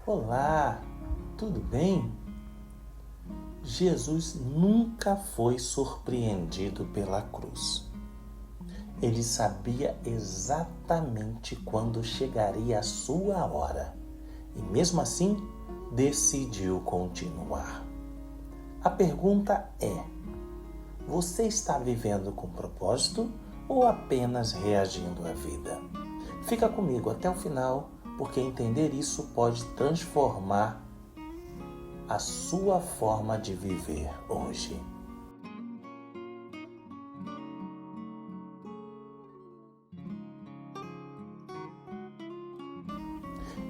Olá, tudo bem? Jesus nunca foi surpreendido pela cruz. Ele sabia exatamente quando chegaria a sua hora e, mesmo assim, decidiu continuar. A pergunta é: você está vivendo com propósito ou apenas reagindo à vida? Fica comigo até o final, porque entender isso pode transformar a sua forma de viver hoje.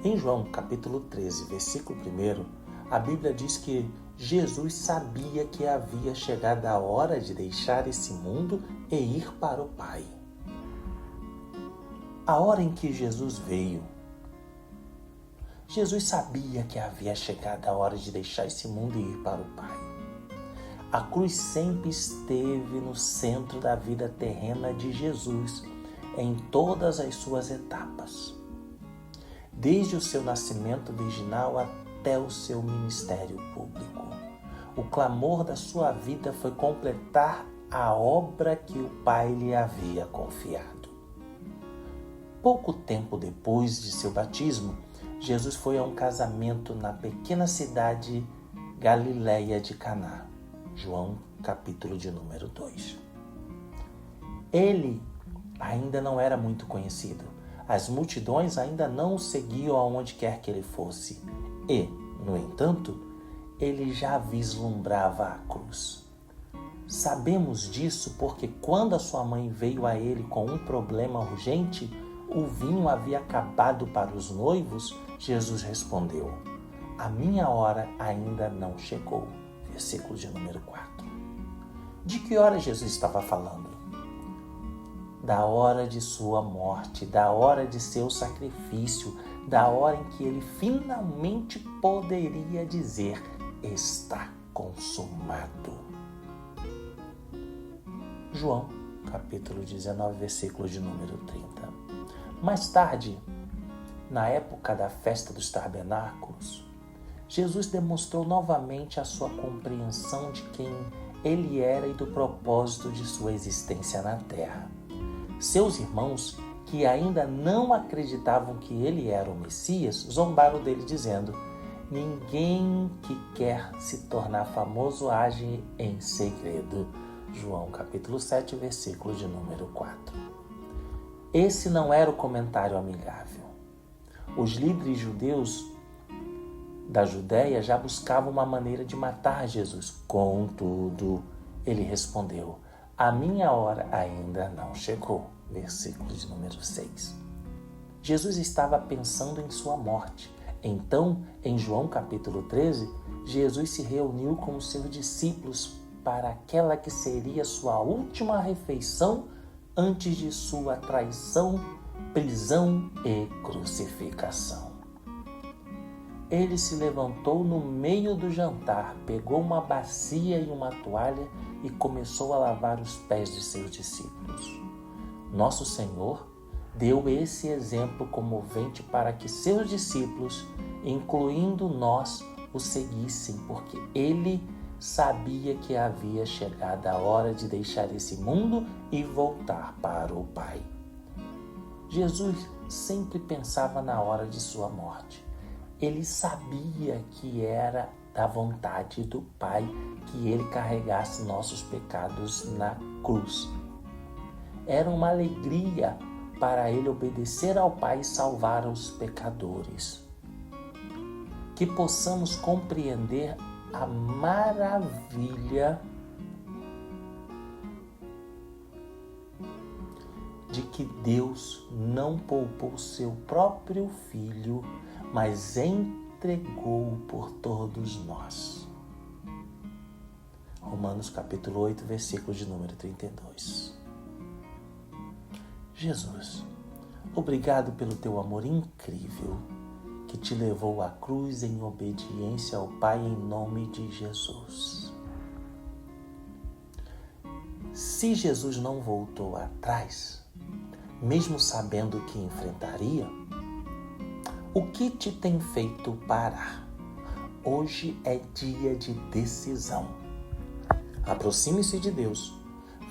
Em João capítulo 13, versículo 1, a Bíblia diz que Jesus sabia que havia chegado a hora de deixar esse mundo e ir para o Pai. A hora em que Jesus veio, Jesus sabia que havia chegado a hora de deixar esse mundo e ir para o Pai. A cruz sempre esteve no centro da vida terrena de Jesus, em todas as suas etapas. Desde o seu nascimento virginal até o seu ministério público. O clamor da sua vida foi completar a obra que o Pai lhe havia confiado. Pouco tempo depois de seu batismo, Jesus foi a um casamento na pequena cidade Galileia de Caná. João, capítulo de número 2. Ele ainda não era muito conhecido. As multidões ainda não o seguiam aonde quer que ele fosse. E, no entanto, ele já vislumbrava a cruz. Sabemos disso porque quando a sua mãe veio a ele com um problema urgente, o vinho havia acabado para os noivos, Jesus respondeu: "A minha hora ainda não chegou." Versículo de número 4. De que hora Jesus estava falando? Da hora de sua morte, da hora de seu sacrifício, da hora em que ele finalmente poderia dizer: "Está consumado." João, capítulo 19, versículo de número 30. Mais tarde, na época da festa dos tabernáculos, Jesus demonstrou novamente a sua compreensão de quem ele era e do propósito de sua existência na terra. Seus irmãos, que ainda não acreditavam que ele era o Messias, zombaram dele dizendo: "Ninguém que quer se tornar famoso age em segredo." João capítulo 7, versículo de número 4. Esse não era o comentário amigável. Os líderes judeus da Judéia já buscavam uma maneira de matar Jesus. Contudo, ele respondeu: "A minha hora ainda não chegou." Versículo de número 6. Jesus estava pensando em sua morte. Então, em João capítulo 13, Jesus se reuniu com os seus discípulos para aquela que seria sua última refeição antes de sua traição, prisão e crucificação. Ele se levantou no meio do jantar, pegou uma bacia e uma toalha e começou a lavar os pés de seus discípulos. Nosso Senhor deu esse exemplo comovente para que seus discípulos, incluindo nós, o seguissem, porque ele sabia que havia chegado a hora de deixar esse mundo e voltar para o Pai. Jesus sempre pensava na hora de sua morte. Ele sabia que era da vontade do Pai que ele carregasse nossos pecados na cruz. Era uma alegria para ele obedecer ao Pai e salvar os pecadores. Que possamos compreender a maravilha de que Deus não poupou seu próprio Filho, mas entregou-o por todos nós. Romanos capítulo 8, versículo de número 32. Jesus, obrigado pelo teu amor incrível que te levou à cruz em obediência ao Pai em nome de Jesus. Se Jesus não voltou atrás, mesmo sabendo o que enfrentaria, O que te tem feito parar? Hoje é dia de decisão. Aproxime-se de Deus,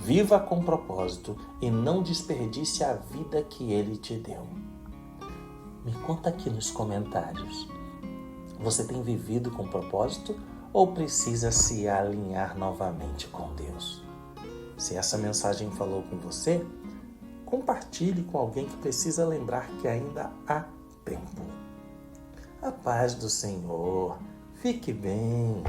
viva com propósito e não desperdice a vida que Ele te deu. Me conta aqui nos comentários. Você tem vivido com propósito ou precisa se alinhar novamente com Deus? Se essa mensagem falou com você, compartilhe com alguém que precisa lembrar que ainda há tempo. A paz do Senhor. Fique bem.